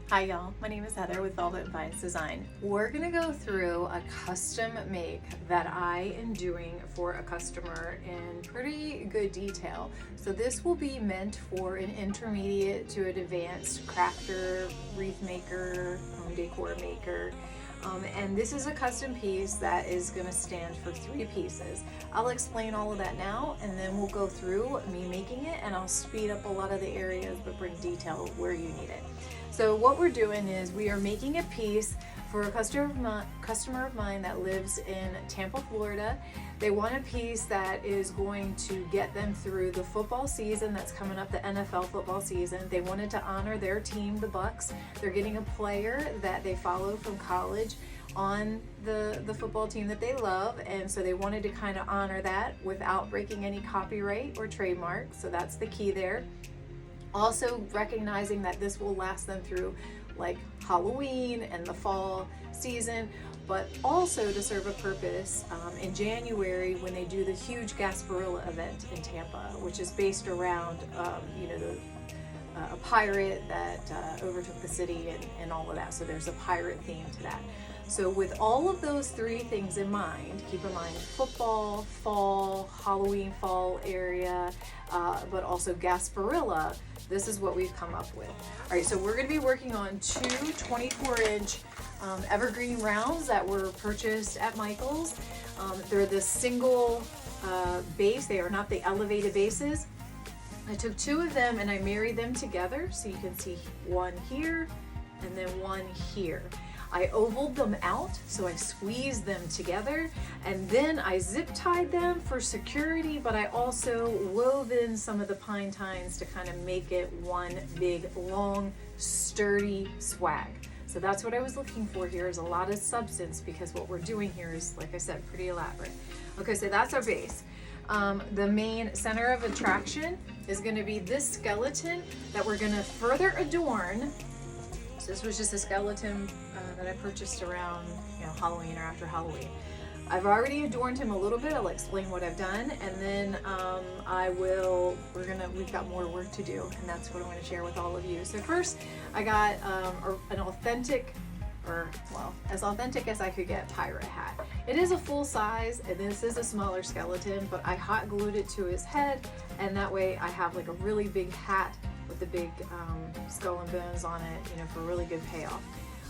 Hi y'all, my name is Heather with Velvet Vines Design. We're gonna go through a custom make that I am doing for a customer in pretty good detail. So this will be meant for an intermediate to an advanced crafter, wreath maker, home decor maker. And this is a custom piece that is gonna stand for 3 pieces. I'll explain all of that now, and then we'll go through me making it, and I'll speed up a lot of the areas but bring detail where you need it. So what we're doing is we are making a piece for a customer of mine that lives in Tampa, Florida. They want a piece that is going to get them through the football season that's coming up, the NFL football season. They wanted to honor their team, the Bucks. They're getting a player that they follow from college on the football team that they love, and so they wanted to kind of honor that without breaking any copyright or trademark. So that's the key there. Also recognizing that this will last them through like Halloween and the fall season, but also to serve a purpose in January when they do the huge Gasparilla event in Tampa, which is based around a pirate that overtook the city and all of that. So there's a pirate theme to that. So with all of those 3 things in mind, keep in mind football, fall, Halloween fall area, but also Gasparilla, this is what we've come up with. All right, so we're gonna be working on 2 24-inch evergreen rounds that were purchased at Michael's. They're the single base, they are not the elevated bases. I took 2 of them and I married them together, so you can see one here and then one here. I ovaled them out, so I squeezed them together, and then I zip tied them for security, but I also wove in some of the pine tines to kind of make it one big, long, sturdy swag. So that's what I was looking for here, is a lot of substance, because what we're doing here is, like I said, pretty elaborate. Okay, so that's our base. The main center of attraction is gonna be this skeleton that we're gonna further adorn. So this was just a skeleton that I purchased around Halloween or after Halloween. I've already adorned him a little bit. I'll explain what I've done, and then we've got more work to do, and that's what I'm going to share with all of you. So first I got an authentic, as authentic as I could get, pirate hat. It is a full size, and this is a smaller skeleton, but I hot glued it to his head, and that way I have like a really big hat with the big skull and bones on it, for really good payoff.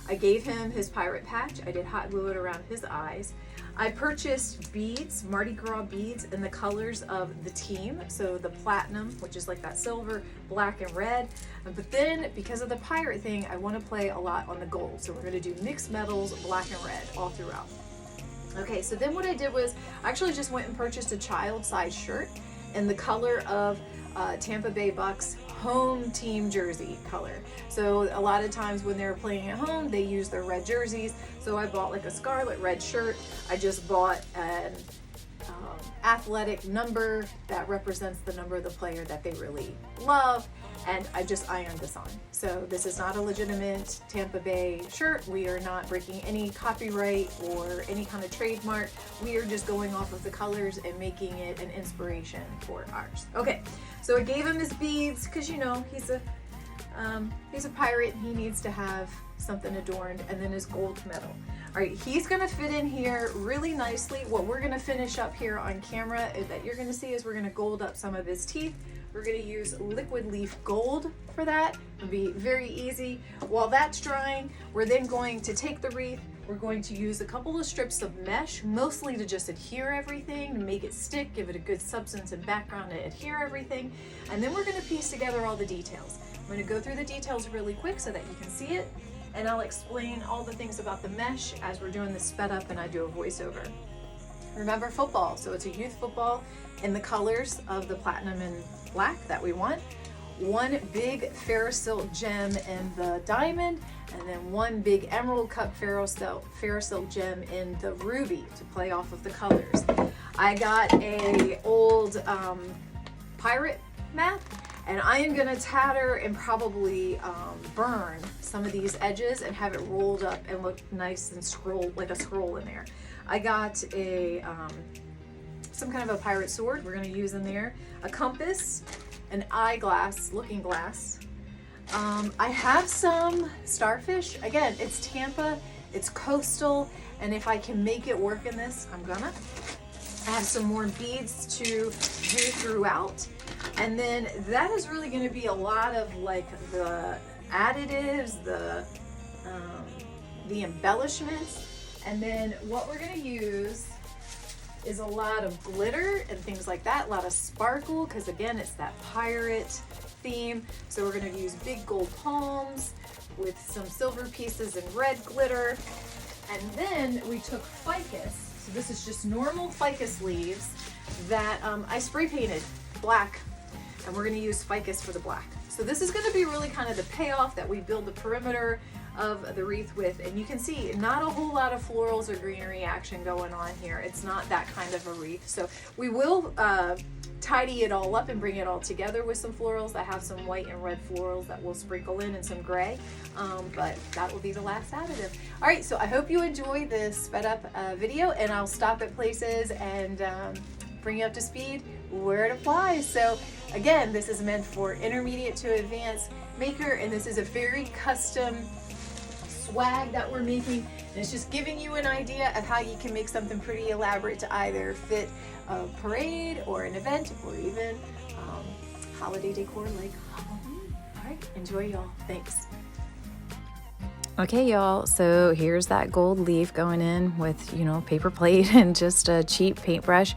I gave him his pirate patch. I did hot glue it around his eyes. I purchased beads, Mardi Gras beads, in the colors of the team. So the platinum, which is like that silver, black, and red. But then, because of the pirate thing, I want to play a lot on the gold. So we're going to do mixed metals, black and red, all throughout. Okay, so then what I did was, I actually just went and purchased a child size shirt in the color of Tampa Bay Bucks home team jersey color. So a lot of times when they're playing at home, they use their red jerseys. So I bought like a scarlet red shirt. I just bought an athletic number that represents the number of the player that they really love, and I just ironed this on. So this is not a legitimate Tampa Bay shirt. We are not breaking any copyright or any kind of trademark. We are just going off of the colors and making it an inspiration for ours. Okay, so I gave him his beads because he's a pirate and he needs to have something adorned, and then his gold medal. All right, he's gonna fit in here really nicely. What we're gonna finish up here on camera that you're gonna see is we're gonna gold up some of his teeth. We're gonna use liquid leaf gold for that. It'll be very easy. While that's drying, we're then going to take the wreath. We're going to use a couple of strips of mesh, mostly to just adhere everything, to make it stick, give it a good substance and background to adhere everything. And then we're gonna piece together all the details. I'm gonna go through the details really quick so that you can see it, and I'll explain all the things about the mesh as we're doing this sped up and I do a voiceover. Remember, football, so it's a youth football in the colors of the platinum and black that we want. One big ferrosilk gem in the diamond, and then one big emerald cut ferrosilk gem in the ruby to play off of the colors. I got a old pirate map, and I am gonna tatter and probably burn some of these edges and have it rolled up and look nice and scroll, like a scroll in there. I got a some kind of a pirate sword we're gonna use in there, a compass, an eyeglass, looking glass, I have some starfish. Again, it's Tampa, it's coastal, and if I can make it work in this, I'm gonna. I have some more beads to do throughout. And then that is really gonna be a lot of like the additives, the embellishments. And then what we're gonna use is a lot of glitter and things like that, a lot of sparkle, because again, it's that pirate theme. So we're gonna use big gold palms with some silver pieces and red glitter. And then we took ficus. So this is just normal ficus leaves that I spray painted black, and we're gonna use ficus for the black. So this is gonna be really kind of the payoff that we build the perimeter of the wreath with. And you can see not a whole lot of florals or greenery action going on here. It's not that kind of a wreath. So we will tidy it all up and bring it all together with some florals. I have some white and red florals that we'll sprinkle in and some gray, but that will be the last additive. All right, so I hope you enjoy this sped up video, and I'll stop at places and bring you up to speed where it applies. So again, this is meant for intermediate to advanced maker, and this is a very custom swag that we're making, and it's just giving you an idea of how you can make something pretty elaborate to either fit a parade or an event or even holiday decor like Halloween. All right, enjoy y'all. Thanks. Okay, y'all, so here's that gold leaf going in with, paper plate and just a cheap paintbrush.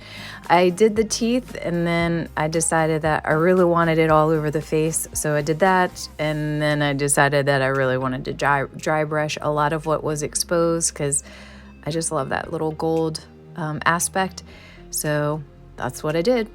I did the teeth, and then I decided that I really wanted it all over the face, so I did that. And then I decided that I really wanted to dry brush a lot of what was exposed, because I just love that little gold aspect. So that's what I did.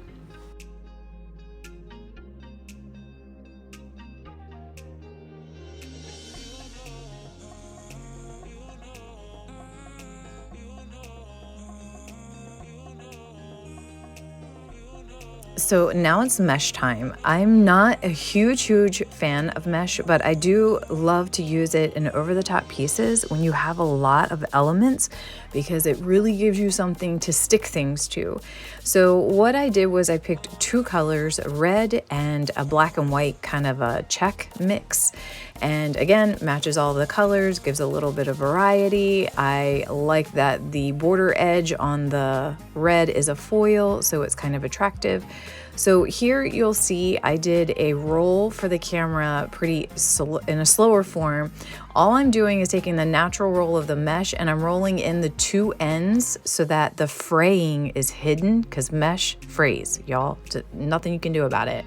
So now it's mesh time. I'm not a huge fan of mesh, but I do love to use it in over-the-top pieces when you have a lot of elements, because it really gives you something to stick things to. So what I did was I picked two colors, red and a black and white kind of a check mix. And again, matches all the colors, gives a little bit of variety. I like that the border edge on the red is a foil, so it's kind of attractive. So here you'll see I did a roll for the camera in a slower form. All I'm doing is taking the natural roll of the mesh, and I'm rolling in the two ends so that the fraying is hidden, because mesh frays, y'all. Nothing you can do about it.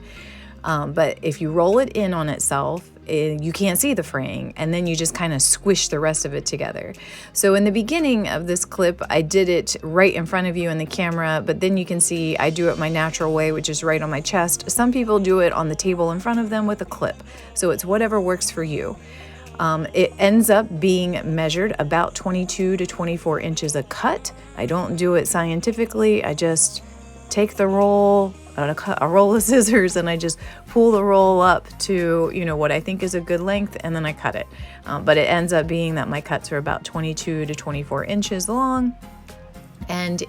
But if you roll it in on itself, you can't see the fraying, and then you just kind of squish the rest of it together. So in the beginning of this clip, I did it right in front of you in the camera, but then you can see I do it my natural way, which is right on my chest. Some people do it on the table in front of them with a clip. So it's whatever works for you. It ends up being measured about 22 to 24 inches a cut. I don't do it scientifically. I just take the roll, a roll of scissors, and I just pull the roll up to, what I think is a good length, and then I cut it. But it ends up being that my cuts are about 22 to 24 inches long. And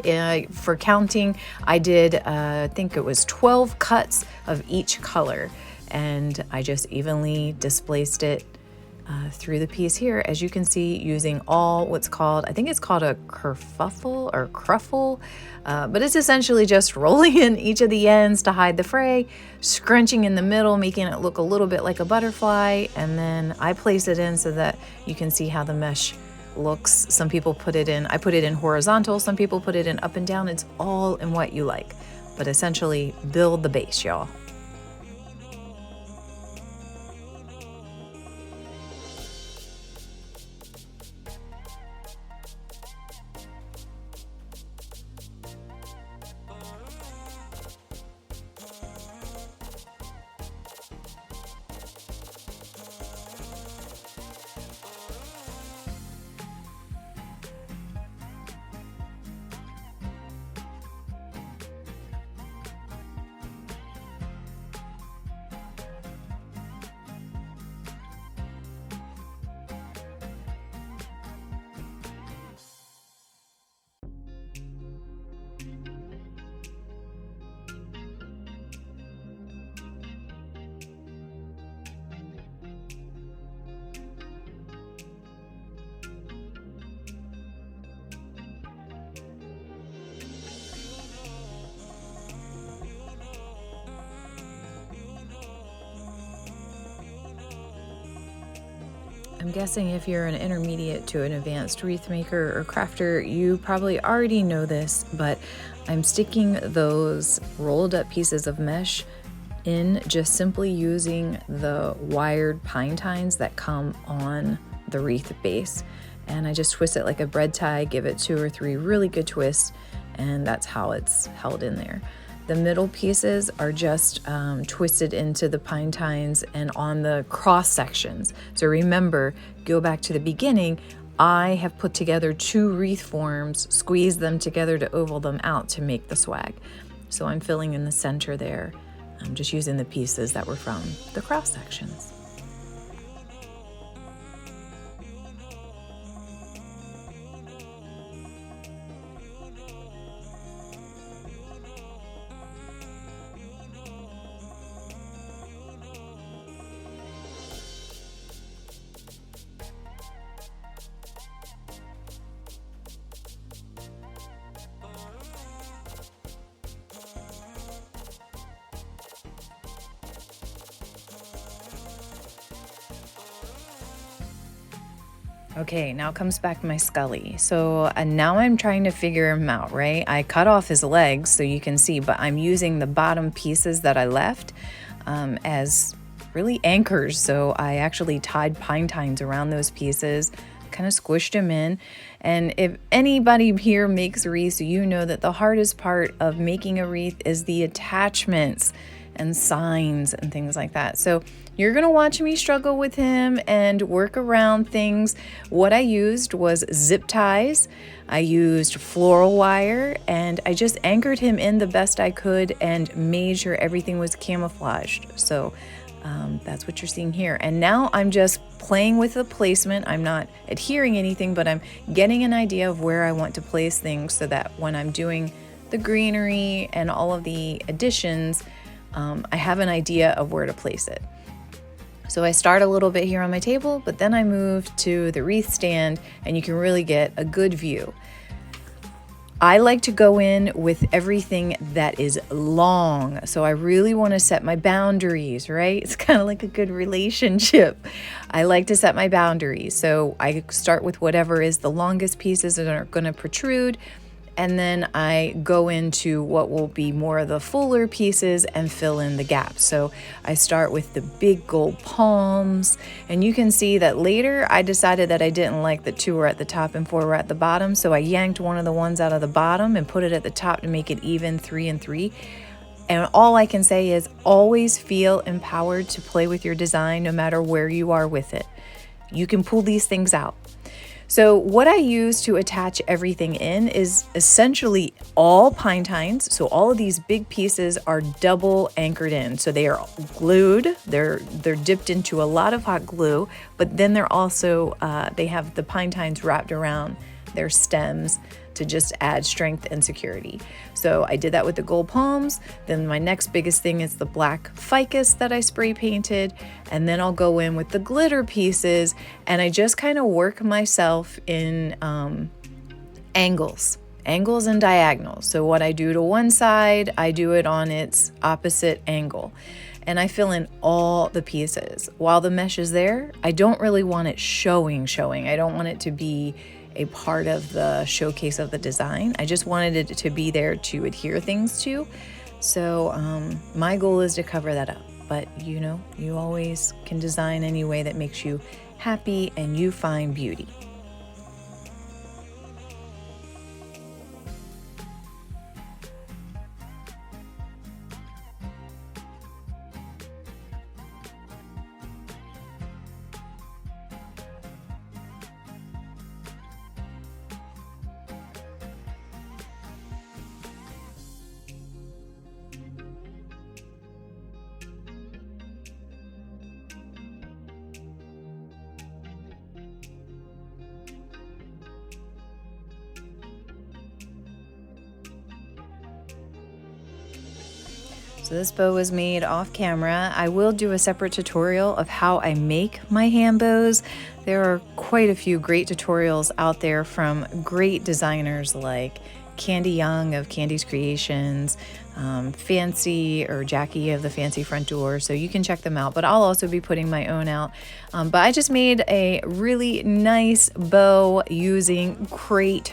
for counting, I did, I think it was 12 cuts of each color, and I just evenly displaced it through the piece here, as you can see, using all what's called, I think it's called a kerfuffle or cruffle, but it's essentially just rolling in each of the ends to hide the fray, scrunching in the middle, making it look a little bit like a butterfly, and then I place it in so that you can see how the mesh looks. Some people put it in, I put it in horizontal, some people put it in up and down. It's all in what you like, but essentially build the base, y'all. I'm guessing if you're an intermediate to an advanced wreath maker or crafter, you probably already know this, but I'm sticking those rolled up pieces of mesh in just simply using the wired pine tines that come on the wreath base. And I just twist it like a bread tie, give it 2 or 3 really good twists, and that's how it's held in there. The middle pieces are just twisted into the pine tines and on the cross sections. So remember, go back to the beginning, I have put together 2 wreath forms, squeezed them together to oval them out to make the swag. So I'm filling in the center there. I'm just using the pieces that were from the cross sections. Okay, now comes back my Scully. So now I'm trying to figure him out, right? I cut off his legs so you can see, but I'm using the bottom pieces that I left as really anchors. So I actually tied pine tines around those pieces, kind of squished them in. And if anybody here makes wreaths, you know that the hardest part of making a wreath is the attachments and signs and things like that. So you're gonna watch me struggle with him and work around things. What I used was zip ties, I used floral wire, and I just anchored him in the best I could and made sure everything was camouflaged. So that's what you're seeing here. And now I'm just playing with the placement. I'm not adhering anything, but I'm getting an idea of where I want to place things so that when I'm doing the greenery and all of the additions, I have an idea of where to place it. So I start a little bit here on my table, but then I move to the wreath stand and you can really get a good view. I like to go in with everything that is long. So I really want to set my boundaries, right? It's kind of like a good relationship. I like to set my boundaries. So I start with whatever is the longest pieces that are going to protrude. And then I go into what will be more of the fuller pieces and fill in the gaps. So I start with the big gold palms, and you can see that later I decided that I didn't like that 2 were at the top and 4 were at the bottom. So I yanked one of the ones out of the bottom and put it at the top to make it even 3 and 3. And all I can say is always feel empowered to play with your design no matter where you are with it. You can pull these things out. So what I use to attach everything in is essentially all pine tines. So all of these big pieces are double anchored in. So they are glued, they're dipped into a lot of hot glue, but then they're also, they have the pine tines wrapped around their stems to just add strength and security. So I did that with the gold palms. Then my next biggest thing is the black ficus that I spray painted. And then I'll go in with the glitter pieces and I just kind of work myself in angles and diagonals. So what I do to one side, I do it on its opposite angle. And I fill in all the pieces. While the mesh is there, I don't really want it showing. I don't want it to be a part of the showcase of the design. I just wanted it to be there to adhere things to. So my goal is to cover that up. But you know, you always can design any way that makes you happy and you find beauty. So this bow was made off camera. I will do a separate tutorial of how I make my hand bows. There are quite a few great tutorials out there from great designers like Candy Young of Candy's Creations, Fancy or Jackie of the Fancy Front Door, so you can check them out, but I'll also be putting my own out. But I just made a really nice bow using great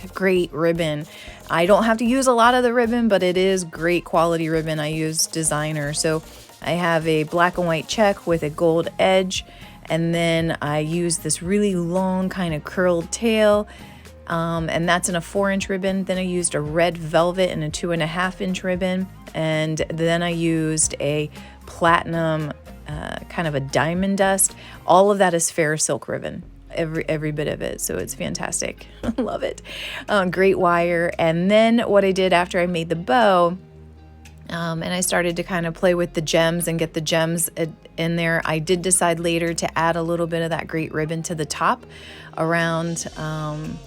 ribbon. I don't have to use a lot of the ribbon, but it is great quality ribbon. I use designer, so I have a black and white check with a gold edge, and then I use this really long kind of curled tail, and that's in a 4-inch ribbon. Then I used a red velvet and a 2.5-inch ribbon, and then I used a platinum kind of a diamond dust. All of that is fair silk ribbon, every bit of it, so it's fantastic. Love it. Great wire. And then what I did after I made the bow, and I started to kind of play with the gems and get the gems in there, I did decide later to add a little bit of that great ribbon to the top around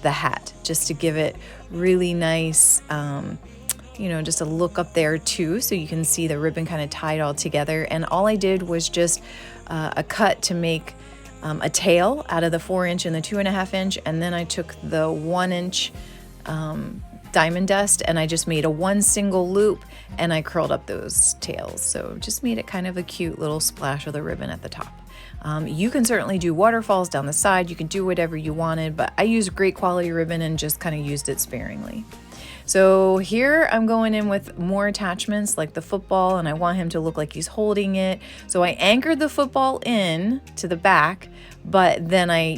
the hat, just to give it really nice, just a look up there too, so you can see the ribbon kind of tied all together. And all I did was just a cut to make a tail out of the 4-inch and the 2.5-inch, and then I took the 1-inch diamond dust and I just made a one single loop and I curled up those tails. So just made it kind of a cute little splash of the ribbon at the top. You can certainly do waterfalls down the side. You can do whatever you wanted, but I used great quality ribbon and just kind of used it sparingly. So here I'm going in with more attachments like the football, and I want him to look like he's holding it. So I anchored the football in to the back, but then I,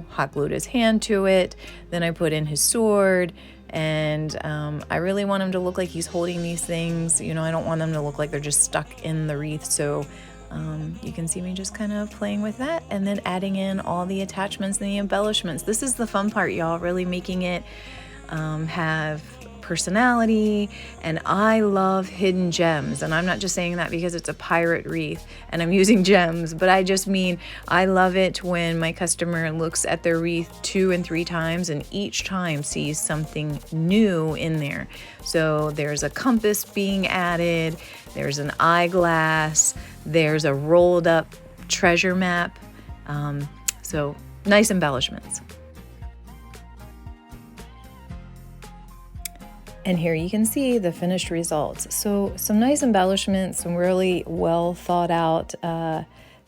hot glued his hand to it. Then I put in his sword, and I really want him to look like he's holding these things. I don't want them to look like they're just stuck in the wreath. So you can see me just kind of playing with that and then adding in all the attachments and the embellishments. This is the fun part, y'all, really making it have personality. And I love hidden gems, and I'm not just saying that because it's a pirate wreath and I'm using gems, but I just mean I love it when my customer looks at their wreath 2 and 3 times and each time sees something new in there. So there's a compass being added, there's an eyeglass, there's a rolled up treasure map, so nice embellishments. And here you can see the finished results. So some nice embellishments, some really well thought out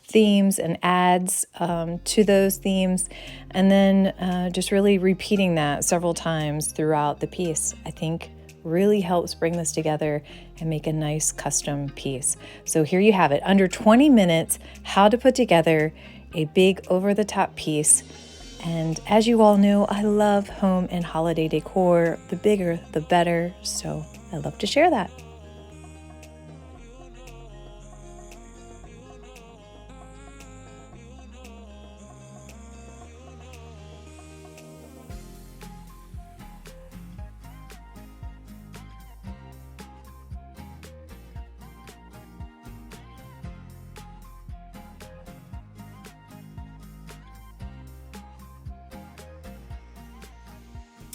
themes and adds to those themes. And then just really repeating that several times throughout the piece, I think really helps bring this together and make a nice custom piece. So here you have it, under 20 minutes, how to put together a big over-the-top piece. And as you all know, I love home and holiday decor. The bigger, the better. So I love to share that.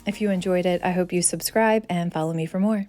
If you enjoyed it, I hope you subscribe and follow me for more.